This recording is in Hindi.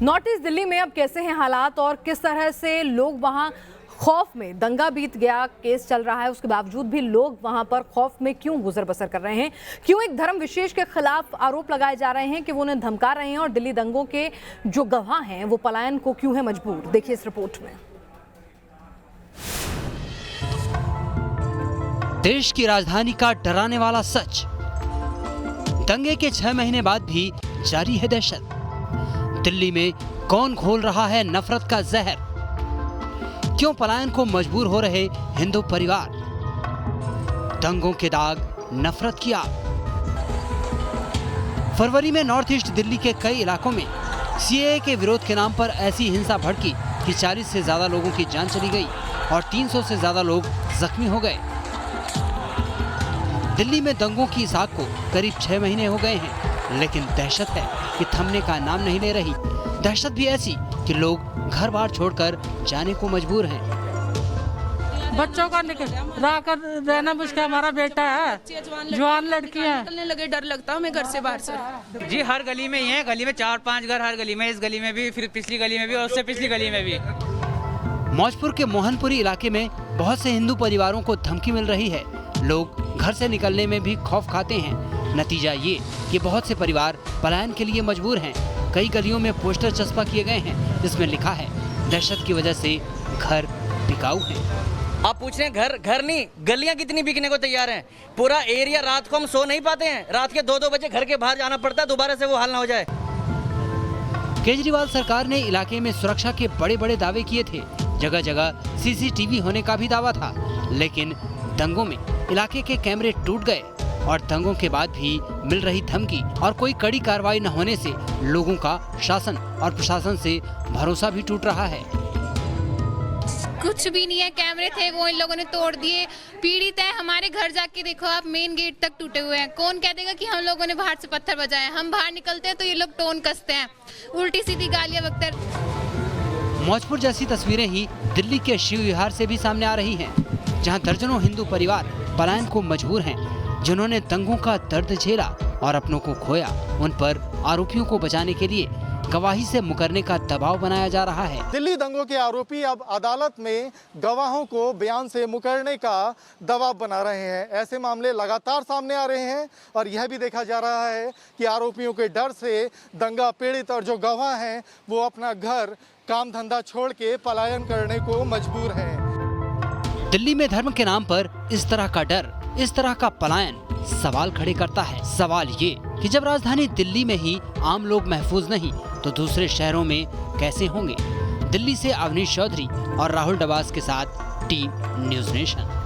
नॉर्थ ईस्ट दिल्ली में अब कैसे हैं हालात और किस तरह से लोग वहां खौफ में, दंगा बीत गया, केस चल रहा है, उसके बावजूद भी लोग वहां पर खौफ में क्यों गुजर बसर कर रहे हैं? क्यों एक धर्म विशेष के खिलाफ आरोप लगाए जा रहे हैं कि वो उन्हें धमका रहे हैं और दिल्ली दंगों के जो गवाह हैं वो पलायन को क्यों है मजबूर? देखिए इस रिपोर्ट में। देश की राजधानी का डराने वाला सच। दंगे के 6 महीने बाद भी जारी है दहशत। दिल्ली में कौन घोल रहा है नफरत का जहर? क्यों पलायन को मजबूर हो रहे हिंदू परिवार? दंगों के दाग, नफरत की आग। फरवरी में नॉर्थ ईस्ट दिल्ली के कई इलाकों में सीएए के विरोध के नाम पर ऐसी हिंसा भड़की कि 40 से ज्यादा लोगों की जान चली गई और 300 से ज्यादा लोग जख्मी हो गए। दिल्ली में दंगों की इस आग को करीब 6 महीने हो गए हैं, लेकिन दहशत है कि थमने का नाम नहीं ले रही। दहशत भी ऐसी कि लोग घर बार छोड़कर जाने को मजबूर हैं। बच्चों का रहकर रहना मुश्किल। हमारा बेटा है, जवान लड़की है। निकलने लगे डर लगता है हमें घर से बाहर से। जी हर गली में ही है, गली में 4-5 घर, हर गली में, इस गली में भी, फिर पिछली गली में भी और उससे पिछली गली में भी। मौजपुर के मोहनपुरी इलाके में बहुत से हिंदू परिवारों को धमकी मिल रही है। लोग घर से निकलने में भी खौफ खाते हैं। नतीजा ये कि बहुत से परिवार पलायन के लिए मजबूर हैं। कई गलियों में पोस्टर चस्पा किए गए हैं जिसमें लिखा है, दहशत की वजह से घर बिकाऊ हैं। आप पूछ रहे हैं घर नहीं, गलियां कितनी बिकने को तैयार हैं। पूरा एरिया, रात को हम सो नहीं पाते हैं। रात के 2-2 बजे घर के बाहर जाना पड़ता है, दोबारा से वो हाल ना हो जाए। केजरीवाल सरकार ने इलाके में सुरक्षा के बड़े बड़े दावे किए थे। जगह जगह सीसीटीवी होने का भी दावा था, लेकिन दंगों में इलाके के कैमरे टूट गए और दंगों के बाद भी मिल रही धमकी और कोई कड़ी कार्रवाई न होने से लोगों का शासन और प्रशासन से भरोसा भी टूट रहा है। कुछ भी नहीं है, कैमरे थे वो इन लोगों ने तोड़ दिए। पीड़ित है, हमारे घर जाके देखो आप, मेन गेट तक टूटे हुए हैं। कौन कह देगा कि हम लोगों ने बाहर से पत्थर बजाए? हम बाहर निकलते हैं तो ये लोग टोन कसते हैं, उल्टी सीधी गालियां बकते हैं। मौजपुर जैसी तस्वीरें ही दिल्ली के शिव विहार से भी सामने आ रही हैं, जहां दर्जनों हिंदू परिवार पलायन को मजबूर हैं। जिन्होंने दंगों का दर्द झेला और अपनों को खोया, उन पर आरोपियों को बचाने के लिए गवाही से मुकरने का दबाव बनाया जा रहा है। दिल्ली दंगों के आरोपी अब अदालत में गवाहों को बयान से मुकरने का दबाव बना रहे हैं। ऐसे मामले लगातार सामने आ रहे हैं और यह भी देखा जा रहा है कि आरोपियों के डर से दंगा पीड़ित और जो गवाह हैं वो अपना घर, काम धंधा छोड़ के पलायन करने को मजबूर हैं। दिल्ली में धर्म के नाम पर इस तरह का डर, इस तरह का पलायन सवाल खड़े करता है। सवाल ये कि जब राजधानी दिल्ली में ही आम लोग महफूज नहीं तो दूसरे शहरों में कैसे होंगे? दिल्ली से अवनीश चौधरी और राहुल डबास के साथ टीम न्यूज़ नेशन।